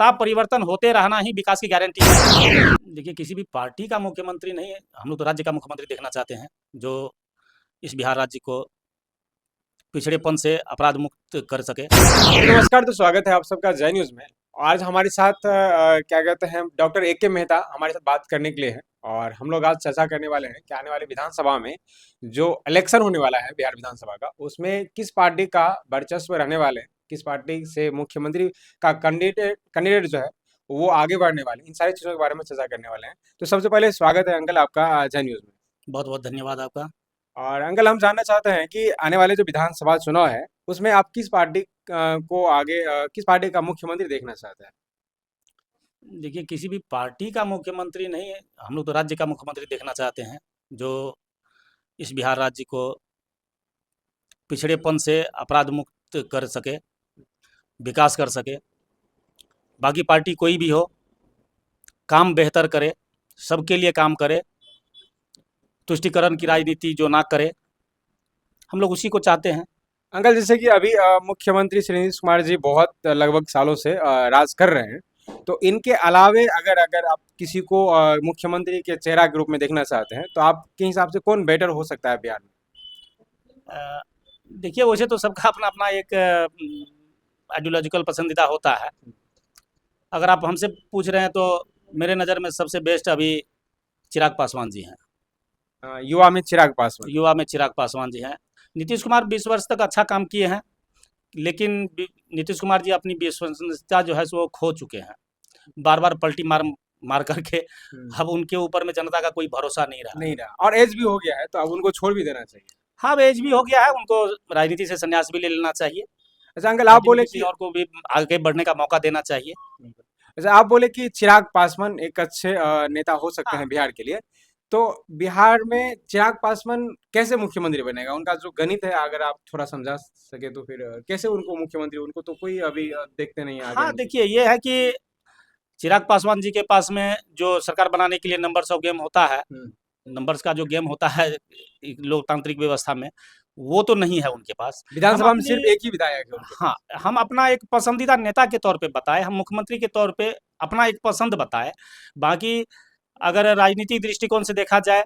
लगातार परिवर्तन होते रहना ही विकास की गारंटी है। देखिए, किसी भी पार्टी का मुख्यमंत्री नहीं है, हम लोग तो राज्य का मुख्यमंत्री देखना चाहते हैं, जो इस बिहार राज्य को पिछड़ेपन से अपराध मुक्त कर सके। नमस्कार, तो स्वागत है आप सबका जय न्यूज में। आज हमारे साथ क्या कहते हैं, डॉक्टर ए.के. मेहता हमारे साथ बात करने के लिए हैं और हम लोग आज चर्चा करने वाले हैं कि आने वाले विधानसभा में जो इलेक्शन होने वाला है बिहार विधानसभा का, उसमें किस पार्टी का वर्चस्व रहने वाले हैं, किस पार्टी से मुख्यमंत्री का कैंडिडेट जो है वो आगे बढ़ने वाले हैं, इन सारी चीजों के बारे में चर्चा करने वाले हैं। तो सबसे पहले स्वागत है अंकल आपका जय न्यूज में। बहुत बहुत धन्यवाद आपका। और अंकल, हम जानना चाहते हैं कि आने वाले जो विधानसभा चुनाव है उसमें आप किस पार्टी को आगे किस पार्टी का मुख्यमंत्री देखना चाहते हैं? देखिए, किसी भी पार्टी का मुख्यमंत्री नहीं है, हम लोग तो राज्य का मुख्यमंत्री देखना चाहते हैं, जो इस बिहार राज्य को पिछड़ेपन से अपराध मुक्त कर सके, विकास कर सके। बाकी पार्टी कोई भी हो, काम बेहतर करे, सबके लिए काम करे, तुष्टीकरण की राजनीति जो ना करे, हम लोग उसी को चाहते हैं। अंकल, जैसे कि अभी मुख्यमंत्री श्री नीतीश कुमार जी बहुत लगभग सालों से राज कर रहे हैं, तो इनके अलावे अगर अगर आप किसी को मुख्यमंत्री के चेहरा के रूप में देखना चाहते हैं, तो आपके हिसाब से कौन बेटर हो सकता है बिहार में? अ, देखिए, वैसे तो सबका अपना अपना एक आइडियोलॉजिकल पसंदीदा होता है। अगर आप हमसे पूछ रहे हैं तो मेरे नज़र में सबसे बेस्ट अभी चिराग पासवान जी हैं। युवा में चिराग पासवान। युवा में चिराग पासवान जी हैं। नीतीश कुमार 20 वर्ष तक अच्छा काम किए हैं, लेकिन नीतीश कुमार जी अपनी विश्वसनीयता जो है सो खो चुके हैं। बार बार पलटी मार मार करके अब उनके ऊपर में जनता का कोई भरोसा नहीं रहा। नहीं रहा और एज भी हो गया है, तो अब उनको छोड़ भी देना चाहिए। हाँ, अब एज भी हो गया है, उनको राजनीति से संन्यास भी ले लेना चाहिए। अच्छा अंकल, आप पार्टी में बोले किसी कि और को भी आगे बढ़ने का मौका देना चाहिए। अच्छा आप बोले कि चिराग पासवान एक अच्छे नेता हो सकते हाँ, हैं बिहार के लिए। तो बिहार में चिराग पासवान कैसे मुख्यमंत्री बनेगा? उनका जो गणित है, अगर आप थोड़ा समझा सके तो फिर कैसे उनको मुख्यमंत्री, उनको तो कोई अभी देखते नहीं है आगे हाँ, उनके। देखिए, ये है कि चिराग पासवान जी के पास में जो सरकार बनाने के लिए नंबर्स ऑफ गेम होता है, हम्म। नंबर्स का जो गेम होता है एक लोकतांत्रिक व्यवस्था में, वो तो नहीं है उनके पास। हम विधानसभा में अपनी सिर्फ एक ही विधायक है उनके हाँ, पास। हम अपना एक पसंदीदा नेता के तौर पे बताएँ, हम मुख्यमंत्री के तौर पे अपना एक पसंद बताएँ। बाकी अगर राजनीतिक दृष्टिकोण से देखा जाए,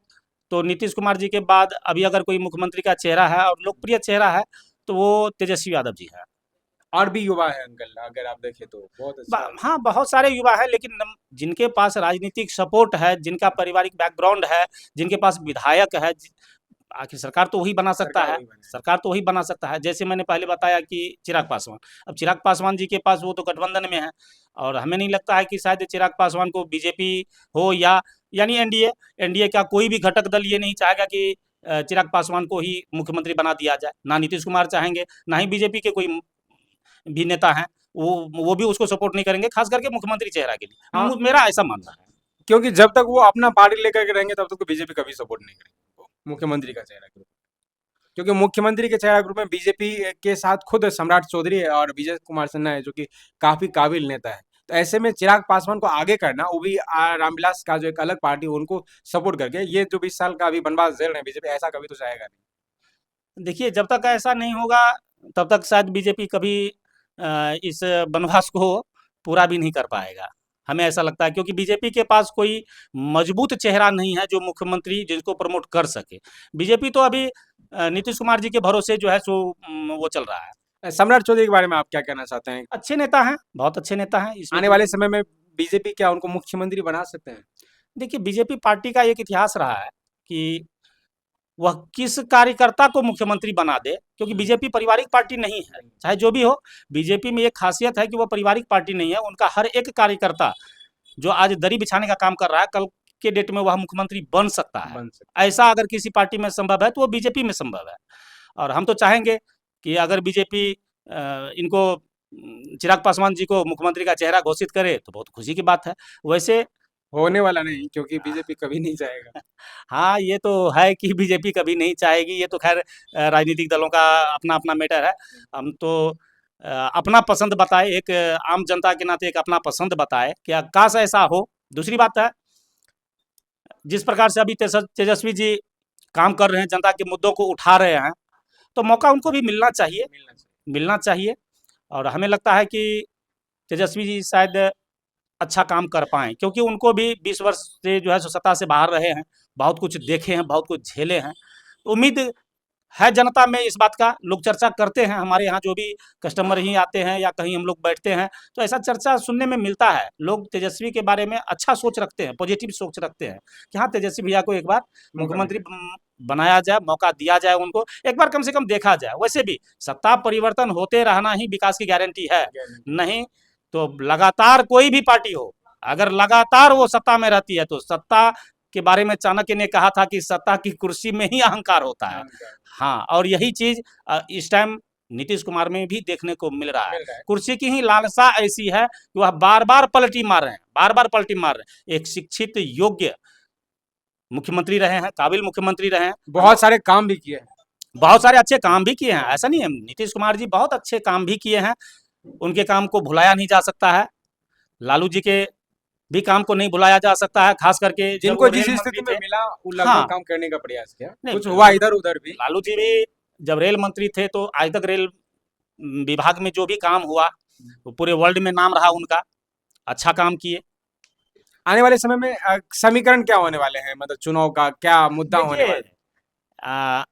तो नीतीश कुमार जी के बाद अभी अगर कोई मुख्यमंत्री का चेहरा है और लोकप्रिय चेहरा है, तो वो तेजस्वी यादव जी हैं। और भी युवा है अंकल, अगर आप देखें तो बहुत अच्छा। हाँ, बहुत सारे युवा हैं, लेकिन जिनके पास राजनीतिक सपोर्ट है, जिनका पारिवारिक बैकग्राउंड है, जिनके पास विधायक है, आखिर सरकार तो वही बना सकता सरकार है। वही बने। सरकार तो वही बना सकता है। जैसे मैंने पहले बताया कि चिराग पासवान, अब चिराग पासवान जी के पास वो तो गठबंधन में है, और हमें नहीं लगता है कि शायद चिराग पासवान को बीजेपी हो या यानी एनडीए एनडीए का कोई भी घटक दल ये नहीं चाहेगा कि चिराग पासवान को ही मुख्यमंत्री बना दिया जाए। ना नीतीश कुमार चाहेंगे, ना ही बीजेपी के कोई भी नेता हैं, वो भी उसको सपोर्ट नहीं करेंगे, खास करके मुख्यमंत्री चेहरा के लिए। हाँ, मेरा ऐसा मानना है। क्योंकि जब तक वो अपना पार्टी लेकर के रहेंगे तब तक तो बीजेपी कभी सपोर्ट नहीं करेगी उनको, मुख्यमंत्री का चेहरा के रूप में। क्योंकि मुख्यमंत्री के चेहरा ग्रुप में बीजेपी के साथ खुद सम्राट चौधरी है और विजय कुमार सिन्हा है, जो कि काफी काबिल नेता है। तो ऐसे में चिराग पासवान को आगे करना, वो भी रामविलास का जो एक अलग पार्टी है, उनको सपोर्ट करके, ये जो 20 साल का अभी बनवास झेल रहे हैं बीजेपी, ऐसा कभी तो चाहेगा नहीं। देखिए, जब तक ऐसा नहीं होगा, तब तक शायद बीजेपी कभी इस वनवास को पूरा भी नहीं कर पाएगा। हमें ऐसा लगता है, क्योंकि बीजेपी के पास कोई मजबूत चेहरा नहीं है जो मुख्यमंत्री जिसको प्रमोट कर सके। बीजेपी तो अभी नीतीश कुमार जी के भरोसे जो है सो वो चल रहा है। सम्राट चौधरी के बारे में आप क्या कहना चाहते हैं? अच्छे नेता हैं, बहुत अच्छे नेता हैं, इसमें आने कोई वाले समय में बीजेपी क्या उनको मुख्यमंत्री बना सकते हैं? देखिए, बीजेपी पार्टी का एक इतिहास रहा है कि वह किस कार्यकर्ता को मुख्यमंत्री बना दे, क्योंकि बीजेपी पारिवारिक पार्टी नहीं है। चाहे जो भी हो, बीजेपी में एक खासियत है कि वो पारिवारिक पार्टी नहीं है। उनका हर एक कार्यकर्ता जो आज दरी बिछाने का काम कर रहा है, कल के डेट में वह मुख्यमंत्री बन सकता है। बन सकते ऐसा अगर किसी पार्टी में संभव है तो वो बीजेपी में संभव है। और हम तो चाहेंगे कि अगर बीजेपी इनको चिराग पासवान जी को मुख्यमंत्री का चेहरा घोषित करे तो बहुत खुशी की बात है। वैसे होने वाला नहीं, क्योंकि बीजेपी कभी नहीं चाहेगा। हाँ, ये तो है कि बीजेपी कभी नहीं चाहेगी, ये तो खैर राजनीतिक दलों का अपना-अपना मैटर है। हम तो अपना पसंद बताए, एक आम जनता के नाते एक अपना पसंद बताए कि काश ऐसा हो। दूसरी बात है, जिस प्रकार से अभी तेजस्वी जी काम कर रहे हैं, जनता के मुद्दों को उठा रहे हैं, तो मौका उनको भी मिलना चाहिए, मिलना चाहिए। मिलना चाहिए। और हमें लगता है कि तेजस्वी जी शायद अच्छा काम कर पाएँ, क्योंकि उनको भी 20 वर्ष से जो है सो सत्ता से बाहर रहे हैं, बहुत कुछ देखे हैं, बहुत कुछ झेले हैं। उम्मीद है जनता में इस बात का, लोग चर्चा करते हैं, हमारे यहाँ जो भी कस्टमर ही आते हैं या कहीं हम लोग बैठते हैं, तो ऐसा चर्चा सुनने में मिलता है। लोग तेजस्वी के बारे में अच्छा सोच रखते हैं, पॉजिटिव सोच रखते हैं कि हाँ, तेजस्वी भैया को एक बार मौका मुख्यमंत्री बनाया जाए, मौका दिया जाए उनको, एक बार कम से कम देखा जाए। वैसे भी सत्ता परिवर्तन होते रहना ही विकास की गारंटी है, मिले। नहीं तो लगातार कोई भी पार्टी हो, अगर लगातार वो सत्ता में रहती है तो सत्ता के बारे में चाणक्य ने कहा था कि सत्ता की कुर्सी में ही अहंकार होता है। हाँ, और यही चीज इस टाइम नीतीश कुमार में भी देखने को मिल रहा है। मिल रहा है। कुर्सी की ही लालसा ऐसी है कि वह बार बार पलटी मार रहे हैं, बार बार पलटी मार रहे हैं। एक शिक्षित योग्य मुख्यमंत्री रहे हैं, काबिल मुख्यमंत्री रहे हैं, बहुत सारे काम भी किए हैं। बहुत सारे अच्छे काम भी किए हैं, ऐसा नहीं है। नीतीश कुमार जी बहुत अच्छे काम भी किए हैं, उनके काम को भुलाया नहीं जा सकता है। लालू जी के भी काम को नहीं भुलाया जा सकता है, खास करके जब जिनको वो जिस रेल स्थिति मंत्री में थे। मिला वो हाँ, लगभग काम करने का प्रयास किया, नहीं कुछ हुआ इधर उधर भी। लालू जी भी जब रेल मंत्री थे तो आज तक रेल विभाग में जो भी काम हुआ वो पूरे वर्ल्ड में नाम रहा उनका, अच्छा काम किए। आने वाले समय में समीकरण क्या होने वाले हैं, मतलब चुनाव का क्या मुद्दा होने देखिए, वाला आ,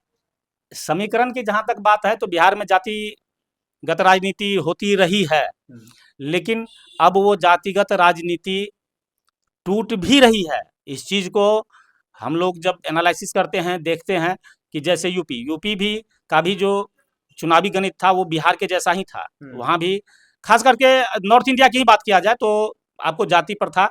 समीकरण की जहाँ तक बात है तो बिहार में जातिगत राजनीति होती रही है, है? लेकिन अब वो जातिगत राजनीति टूट भी रही है। इस चीज़ को हम लोग जब एनालिसिस करते हैं, देखते हैं कि जैसे यूपी भी का भी जो चुनावी गणित था वो बिहार के जैसा ही था। वहाँ भी खास करके नॉर्थ इंडिया की ही बात किया जाए तो आपको जाति प्रथा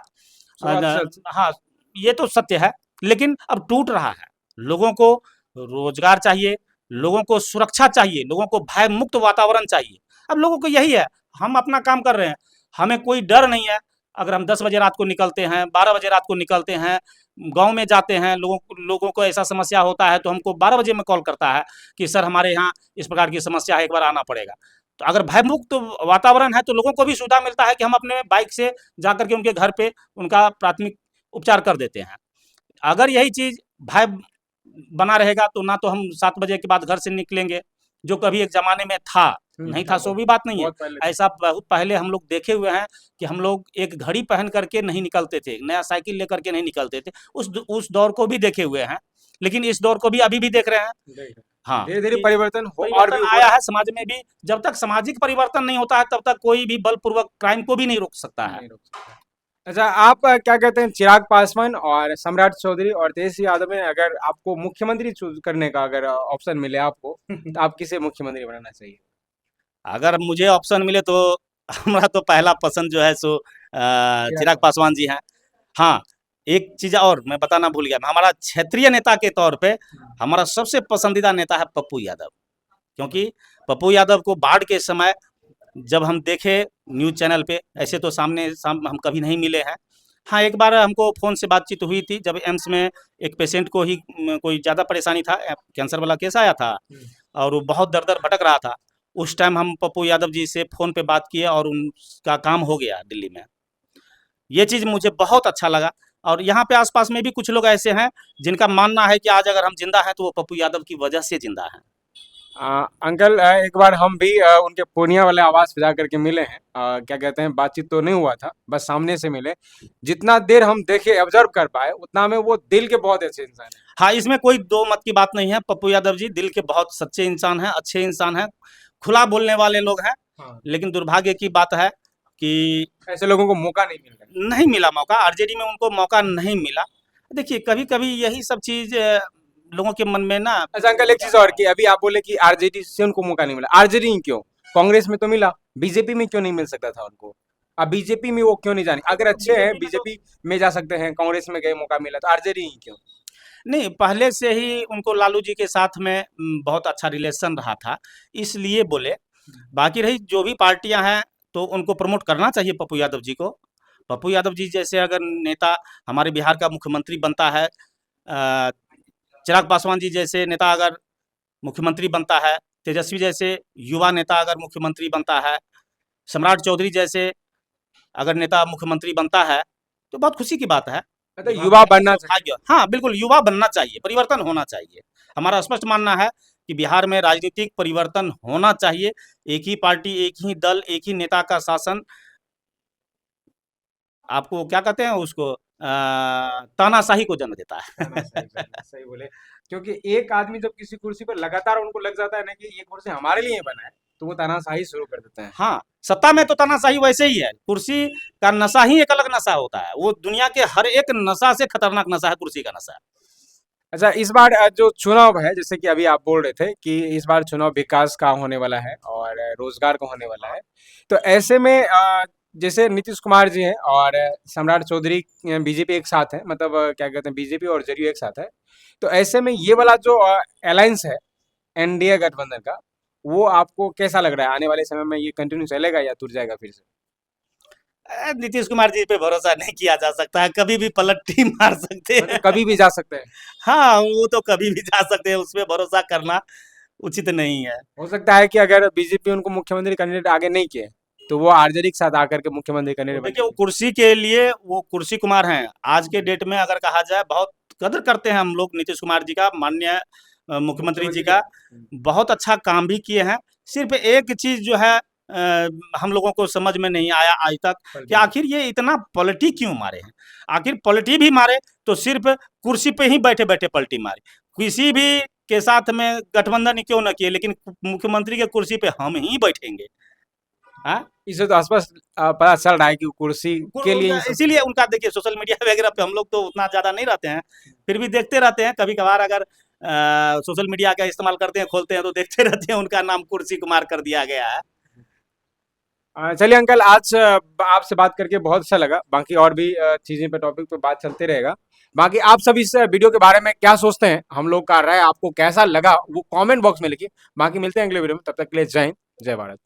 शुरुआत से हाँ, ये तो सत्य है, लेकिन अब टूट रहा है। लोगों को रोजगार चाहिए, लोगों को सुरक्षा चाहिए, लोगों को भय मुक्त वातावरण चाहिए। अब लोगों को यही है, हम अपना काम कर रहे हैं, हमें कोई डर नहीं है। अगर हम 10 बजे रात को निकलते हैं, 12 बजे रात को निकलते हैं, गाँव में जाते हैं, लोगों को ऐसा समस्या होता है तो हमको 12 बजे में कॉल करता है कि सर हमारे यहाँ इस प्रकार की समस्या है, एक बार आना पड़ेगा। तो अगर भयमुक्त वातावरण है तो लोगों को भी सुविधा मिलता है कि हम अपने बाइक से जाकर के उनके घर पे उनका प्राथमिक उपचार कर देते हैं। अगर यही चीज़ भय बना रहेगा तो ना तो हम 7 बजे के बाद घर से निकलेंगे, जो कभी एक ज़माने में था, नहीं था सो भी बात नहीं है। बहुत पहले ऐसा बहुत पहले हम लोग देखे हुए हैं कि हम लोग एक घड़ी पहन करके नहीं निकलते थे, नया साइकिल लेकर के नहीं निकलते थे। उस दौर को भी देखे हुए हैं, लेकिन इस दौर को भी अभी भी देख रहे हैं। हाँ, धीरे धीरे कि परिवर्तन हो और परिवर्तन भी हो आया रहा है समाज में भी। जब तक सामाजिक परिवर्तन नहीं होता है तब तक कोई भी बलपूर्वक क्राइम को भी नहीं रोक सकता है। नहीं रोक सकता। अच्छा, आप क्या कहते हैं, चिराग पासवान और सम्राट चौधरी और तेजस्वी यादव में अगर आपको मुख्यमंत्री चूज करने का अगर ऑप्शन मिले आपको, तो आप किसे मुख्यमंत्री बनाना चाहिए? अगर मुझे ऑप्शन मिले तो हमारा तो पहला पसंद जो है सो चिराग पासवान जी हैं। हाँ, एक चीज़ और मैं बताना भूल गया, हमारा क्षेत्रीय नेता के तौर पे हमारा सबसे पसंदीदा नेता है पप्पू यादव। क्योंकि पप्पू यादव को बाढ़ के समय जब हम देखे न्यूज़ चैनल पे, ऐसे तो हम कभी नहीं मिले हैं। हाँ, एक बार हमको फ़ोन से बातचीत हुई थी जब एम्स में एक पेशेंट को ही कोई ज़्यादा परेशानी था, कैंसर वाला केस आया था और वो बहुत दर-दर भटक रहा था। उस टाइम हम पप्पू यादव जी से फ़ोन पे बात किए और उनका काम हो गया दिल्ली में। ये चीज़ मुझे बहुत अच्छा लगा। और यहाँ पे आस-पास में भी कुछ लोग ऐसे हैं जिनका मानना है कि आज अगर हम ज़िंदा हैं तो वो पप्पू यादव की वजह से ज़िंदा हैं। अंकल, एक बार हम भी उनके पूर्णिया वाले आवास पे जा करके मिले हैं। क्या कहते हैं, बातचीत तो नहीं हुआ था, बस सामने से मिले। जितना देर हम देखे, ऑब्जर्व कर पाए, उतना में वो दिल के बहुत अच्छे इंसान हैं। हाँ, इसमें कोई दो मत की बात नहीं है। पप्पू यादव जी दिल के बहुत सच्चे इंसान हैं, अच्छे इंसान हैं, खुला बोलने वाले लोग हैं। हाँ। लेकिन दुर्भाग्य की बात है कि ऐसे लोगों को मौका नहीं मिल रहा। नहीं मिला मौका, आरजेडी में उनको मौका नहीं मिला। देखिए, कभी-कभी यही सब चीज़ लोगों के मन में ना। अच्छा अंकल, एक चीज और कि अभी आप बोले कि आरजेडी से उनको मौका नहीं मिला। आरजेडी क्यों? कांग्रेस में तो मिला, बीजेपी में क्यों नहीं मिल सकता था उनको? अब बीजेपी में वो क्यों नहीं जाने? अगर अच्छे हैं, बीजेपी में जा सकते हैं, कांग्रेस में गए मौका मिला, तो आरजेडी क्यों? नहीं, पहले से ही उनको लालू जी के साथ में बहुत अच्छा रिलेशन रहा था, इसलिए बोले। बाकी रही जो भी पार्टियां हैं तो उनको प्रमोट करना चाहिए पप्पू यादव जी को। पप्पू यादव जी जैसे अगर नेता हमारे बिहार का मुख्यमंत्री बनता है, चिराग पासवान जी जैसे नेता अगर मुख्यमंत्री बनता है, तेजस्वी जैसे युवा नेता अगर मुख्यमंत्री बनता है, सम्राट चौधरी जैसे अगर नेता मुख्यमंत्री बनता है, तो बहुत खुशी की बात है। मतलब युवा बनना चाहिए। सौभाग्य, हाँ बिल्कुल, युवा बनना चाहिए, परिवर्तन होना चाहिए। हमारा स्पष्ट मानना है कि बिहार में राजनीतिक परिवर्तन होना चाहिए। एक ही पार्टी, एक ही दल, एक ही नेता का शासन आपको क्या कहते हैं उसको तानाशाही को जन्म देता है। तानाशाही बिल्कुल सही बोले। क्योंकि एक आदमी जब किसी कुर्सी पर लगातार उनको लग जाता है ना कि ये कुर्सी हमारे लिए बना है, तो वो तानाशाही शुरू कर देता है। हाँ, सत्ता में तो तानाशाही वैसे ही है, कुर्सी का नशा ही एक अलग नशा होता है, वो दुनिया के हर एक नशा से खतरनाक नशा है कुर्सी का नशा। अच्छा, इस बार जो चुनाव है, जैसे कि अभी आप बोल रहे थे कि इस बार चुनाव विकास का होने वाला है और रोजगार का होने वाला है। तो ऐसे में जैसे नीतीश कुमार जी हैं और सम्राट चौधरी बीजेपी एक साथ है, मतलब क्या कहते हैं, बीजेपी और जदयू एक साथ है। तो ऐसे में ये वाला जो अलायंस है एनडीए गठबंधन का, वो आपको कैसा लग रहा है? आने वाले समय में ये कंटिन्यू चलेगा या टूट जाएगा फिर से? नीतीश कुमार जी पे भरोसा नहीं किया जा सकता है, कभी भी पलटी मार सकते मतलब हैं। कभी भी जा सकते हैं। हाँ, वो तो कभी भी जा सकते हैं, उसपे भरोसा करना उचित नहीं है। हो सकता है कि अगर बीजेपी उनको मुख्यमंत्री कैंडिडेट आगे नहीं किए, तो वो आरजेडी के साथ आकर के मुख्यमंत्री तो कैंडिडेट बन देखिए, वो जाएंगे। कुर्सी के लिए वो कुर्सी कुमार हैं। आज के डेट में अगर कहा जाए, बहुत कदर करते हैं हम लोग नीतीश कुमार जी का, माननीय मुख्यमंत्री जी मुख्यमंत्री का। के। बहुत अच्छा काम भी किए हैं। सिर्फ एक चीज़ जो है हम लोगों को समझ में नहीं आया आज तक कि आखिर ये इतना पलटी क्यों मारे हैं? आखिर पलटी भी मारे तो सिर्फ कुर्सी पे ही बैठे-बैठे पलटी मारे। किसी भी के साथ में गठबंधन ही क्यों ना किए, लेकिन मुख्यमंत्री के कुर्सी पे हम ही बैठेंगे। हाँ? इससे तो स्पष्ट पता चल रहा है कि वो कुर्सी के लिए ही सब। इसीलिए उनका देखिए सोशल मीडिया वगैरह पे हम लोग तो उतना ज़्यादा नहीं रहते हैं, फिर भी देखते रहते हैं। कभी कभार अगर सोशल मीडिया का इस्तेमाल करते हैं, खोलते हैं, तो देखते रहते हैं उनका नाम कुर्सी कुमार कर दिया गया है। चलिए अंकल, आज आपसे बात करके बहुत अच्छा लगा। बाकी और भी चीजें पे टॉपिक पे बात चलते रहेगा। बाकी आप सब इस वीडियो के बारे में क्या सोचते हैं, हम लोग का राय आपको कैसा लगा, वो कमेंट बॉक्स में लिखिए। बाकी मिलते हैं अगले वीडियो में, तब तक के लिए जय हिंद, जय भारत।